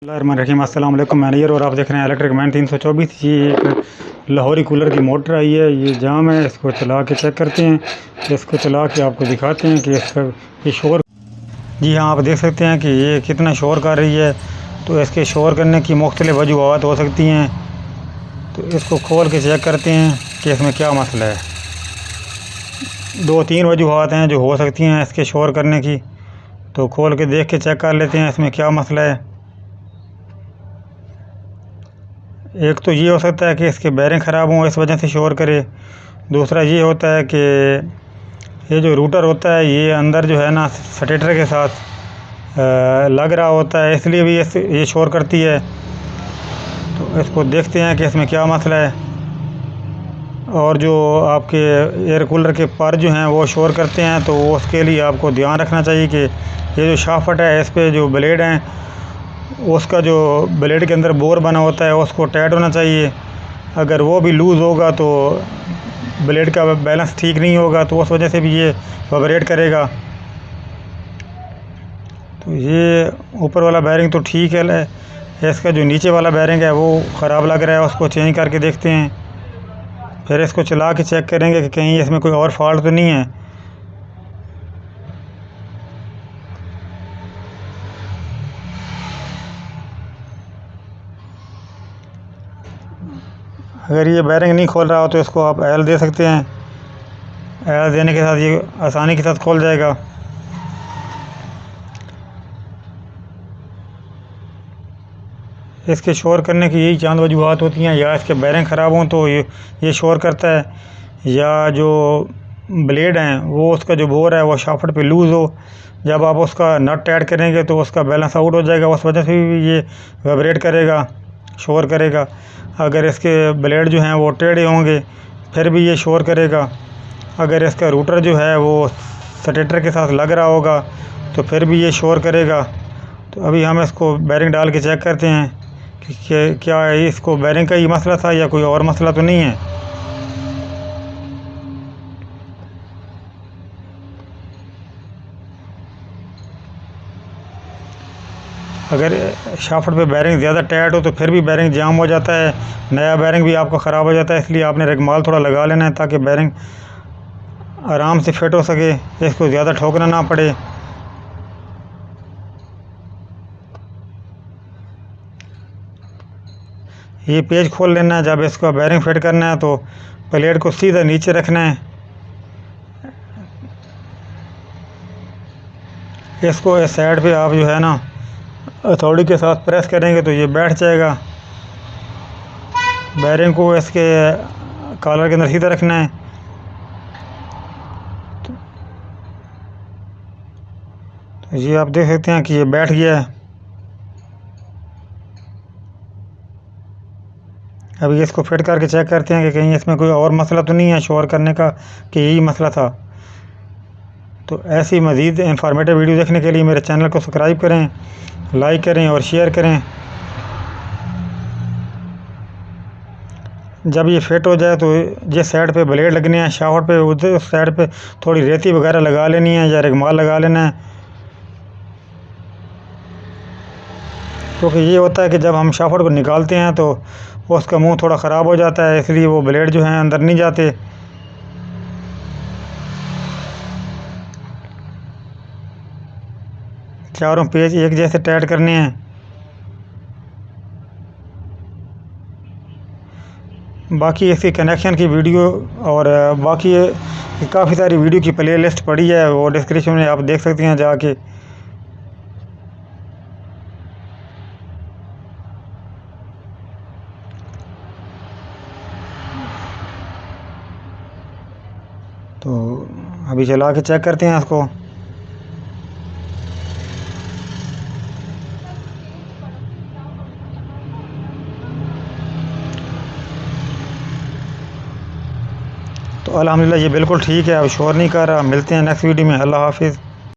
बिस्मिल्लाहिर्रहमानिर्रहीम। अस्सलाम वालेकुम। मैनेजर और आप देख रहे हैं इलेक्ट्रिक मैन 324। ये एक लाहौरी कूलर की मोटर आई है, ये जाम है, इसको चला के चेक करते हैं। इसको चला के आपको दिखाते हैं कि इसका ये शोर, जी हाँ, आप देख सकते हैं कि ये कितना शोर कर रही है। तो इसके शोर करने की मुख्तलिफ वजूहात हो सकती हैं। तो इसको खोल के चेक करते हैं कि इसमें क्या मसला है। 2-3 वजूहात हैं जो हो सकती हैं इसके शोर करने की। तो खोल के देख के चेक कर लेते हैं इसमें क्या मसला है। एक तो ये हो सकता है कि इसके बेयरिंग ख़राब हों, इस वजह से शोर करे। दूसरा ये होता है कि ये जो रूटर होता है ये अंदर जो है ना स्टेटर के साथ लग रहा होता है, इसलिए भी ये शोर करती है। तो इसको देखते हैं कि इसमें क्या मसला है। और जो आपके एयर कूलर के पर जो हैं वो शोर करते हैं, तो उसके लिए आपको ध्यान रखना चाहिए कि ये जो शाफ्ट है इस पर जो ब्लेड हैं उसका जो ब्लेड के अंदर बोर बना होता है उसको टाइट होना चाहिए। अगर वो भी लूज़ होगा तो ब्लेड का बैलेंस ठीक नहीं होगा, तो उस वजह से भी ये वाइब्रेट करेगा। तो ये ऊपर वाला बैरिंग तो ठीक है, इसका जो नीचे वाला बैरिंग है वो ख़राब लग रहा है, उसको चेंज करके देखते हैं। फिर इसको चला के चेक करेंगे कि कहीं इसमें कोई और फॉल्ट तो नहीं है। अगर ये बैरिंग नहीं खोल रहा हो तो इसको आप ऑयल दे सकते हैं। ऑयल देने के साथ ये आसानी के साथ खोल जाएगा। इसके शोर करने की यही चंद वजूहात होती हैं, या इसके बैरिंग ख़राब हों तो ये शोर करता है, या जो ब्लेड हैं वो उसका जो बोर है वो शाफ्ट पे लूज़ हो। जब आप उसका नट टाइट करेंगे तो उसका बैलेंस आउट हो जाएगा, उस वजह से भी ये वाइब्रेट करेगा, शोर करेगा। अगर इसके ब्लेड जो हैं वो टेढ़े होंगे फिर भी ये शोर करेगा। अगर इसका रूटर जो है वो स्टेटर के साथ लग रहा होगा तो फिर भी ये शोर करेगा। तो अभी हम इसको बैरिंग डाल के चेक करते हैं कि क्या इसको बैरिंग का ही मसला था या कोई और मसला तो नहीं है। अगर शाफ्ट पे बैरिंग ज़्यादा टाइट हो तो फिर भी बैरिंग जाम हो जाता है, नया बैरिंग भी आपका ख़राब हो जाता है। इसलिए आपने रेगमाल थोड़ा लगा लेना है ताकि बैरिंग आराम से फिट हो सके, इसको ज़्यादा ठोकना ना पड़े। ये पेज खोल लेना है। जब इसका बैरिंग फिट करना है तो प्लेट को सीधा नीचे रखना है। इसको इस साइड पे आप जो है ना हथौड़ी के साथ प्रेस करेंगे तो ये बैठ जाएगा। बैरिंग को इसके कॉलर के अंदर सीधा रखना है। तो ये आप देख सकते हैं कि ये बैठ गया है। अभी इसको फिट करके चेक करते हैं कि कहीं इसमें कोई और मसला तो नहीं है शोर करने का, कि यही मसला था। तो ऐसी मज़ीद इंफॉर्मेटिव वीडियो देखने के लिए मेरे चैनल को सब्सक्राइब करें, लाइक करें और शेयर करें। जब ये फिट हो जाए तो जिस साइड पे ब्लेड लगने हैं शाफ्ट पे उधर उस साइड पे थोड़ी रेती वगैरह लगा लेनी है या रेगमाल लगा लेना है। क्योंकि ये होता है कि जब हम शाफ्ट को निकालते हैं तो उसका मुंह थोड़ा ख़राब हो जाता है, इसलिए वो ब्लेड जो हैं अंदर नहीं जाते। चारों पेज एक जैसे टाइट करने हैं। बाकी इसकी कनेक्शन की वीडियो और बाकी काफ़ी सारी वीडियो की प्लेलिस्ट पड़ी है, वो डिस्क्रिप्शन में आप देख सकते हैं जाके। तो अभी चला के चेक करते हैं इसको। तो अल्हम्दुलिल्लाह ये बिल्कुल ठीक है, अब शोर नहीं कर रहा। मिलते हैं नेक्स्ट वीडियो में। अल्लाह हाफिज़।